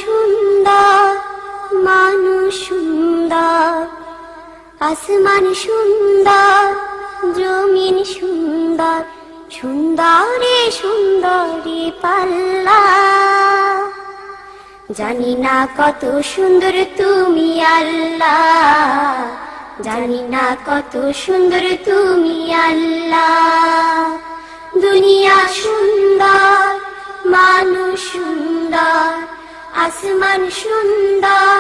সুন্দর, মানুষ সুন্দর, আসমান সুন্দর, জমিন সুন্দর, সুন্দরে সুন্দরী পাল্লা। জানি না কত সুন্দর তুমি আল্লাহ, জানি না কত সুন্দর তুমি আল্লাহ। দুনিয়া সুন্দর, মানুষ সুন্দর, আসমান সুন্দর,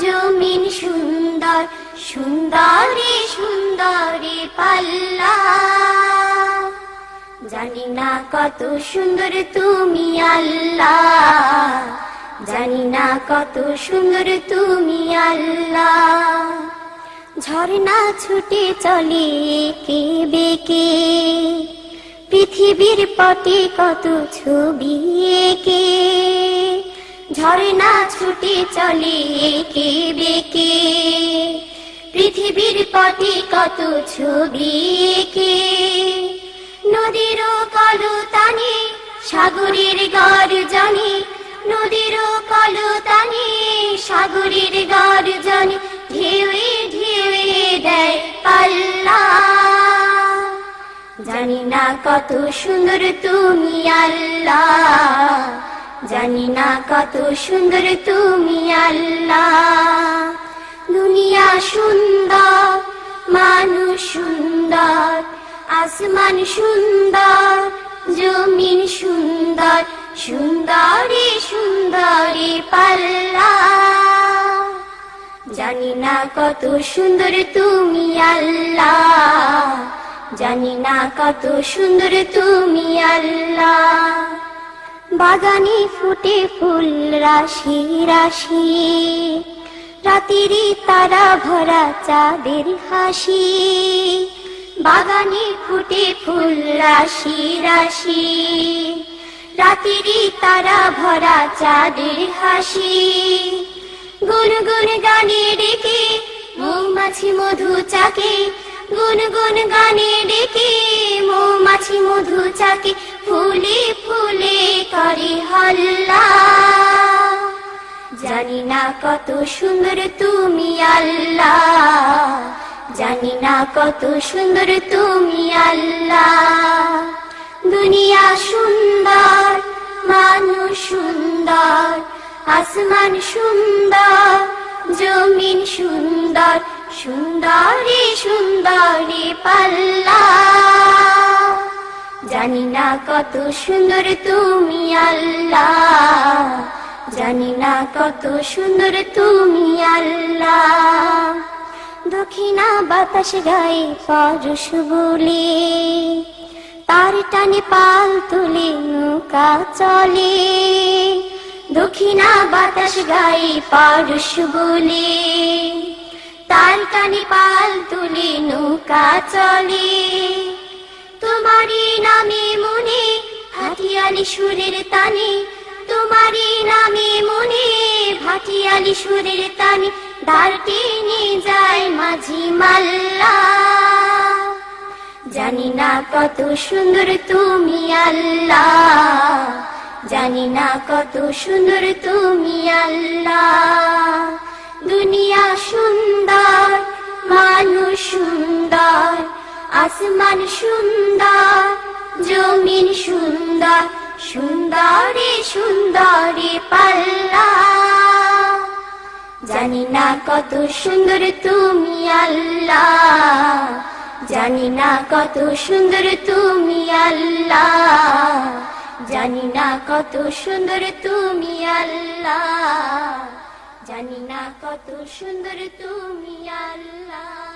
জমিন সুন্দর, সুন্দরে সুন্দরী পাল্লা। জানি না কত সুন্দর তুমি আল্লাহ, জানি না কত সুন্দর তুমি আল্লাহ। ঝর্ণা ছুটে চলে কে বেকে, পৃথিবীর পটে কত ছবি এঁকে। ঝর্ণা ছুটে চলে কে বেকে, পৃথিবীর পটে কত ছবি এঁকে। নদীর কলতানে সাগরের গর্জনে, নদীর কলতানে সাগরের গর্জনে, ঢেউয়ে ঢেউয়ে দেয় পাল্লা। জানি না কত সুন্দর তুমি আল্লাহ, জানি না কত সুন্দর তুমি আল্লাহ। দুনিয়া সুন্দর, মানুষ সুন্দর, আসমান সুন্দর, জমিন সুন্দর, সুন্দরে সুন্দরী পাল্লা। জানি না কত সুন্দর তুমি আল্লাহ, জানি না কত সুন্দর তুমি আল্লাহ। বাগানে ফুটে ফুল রাশি রাশি, রাতেরই তারা ভরা চাঁদের হাসি। বাগানে ফুটে ফুল রাশি রাশি, রাতেরই তারা ভরা চাঁদের হাসি। গুনগুন গানে ডেকে মৌমাছি মধু চাকে, গুনগুন গানে ডেকে মৌমাছি মধু চাকে, ফুলে ফুলে করে হল্লা। জানি না কত সুন্দর তুমি আল্লাহ, জানি না কত সুন্দর তুমি আল্লাহ। দুনিয়া সুন্দর, মানুষ সুন্দর, আসমান সুন্দর, জমিন সুন্দর, সুন্দরে সুন্দরী পাল্লা। জানি না কত সুন্দর তুমি আল্লাহ, জানি না কত সুন্দর তুমি আল্লাহ। দক্ষিণা বাতাস গায়ে পরশ বলে, তার টানে পাল তুলে নৌকা চলে। দক্ষিণা বাতাস গায়ে পরশ বলে, তার টানে পাল তুলে নৌকা চলে। তোমারই নামে মনে ভাটিয়ালি সুরের তানে, তোমারই নামে মনে ভাটিয়ালি সুরের তানে, দ্বার টেনে যায় মাঝি মাল্লা। জানি না কত সুন্দর তুমি আল্লাহ, জানি না কত সুন্দর তুমি আল্লাহ। দুনিয়া সুন্দর, মানুষ সুন্দর, আসমান সুন্দর, জমিন সুন্দর, সুন্দরে সুন্দরী পাল্লা। জানি না কত সুন্দর তুমি আল্লাহ, জানি না কত সুন্দর তুমি আল্লাহ, জানি না কত সুন্দর তুমি আল্লাহ, জানি না কত সুন্দর তুমি আল্লাহ।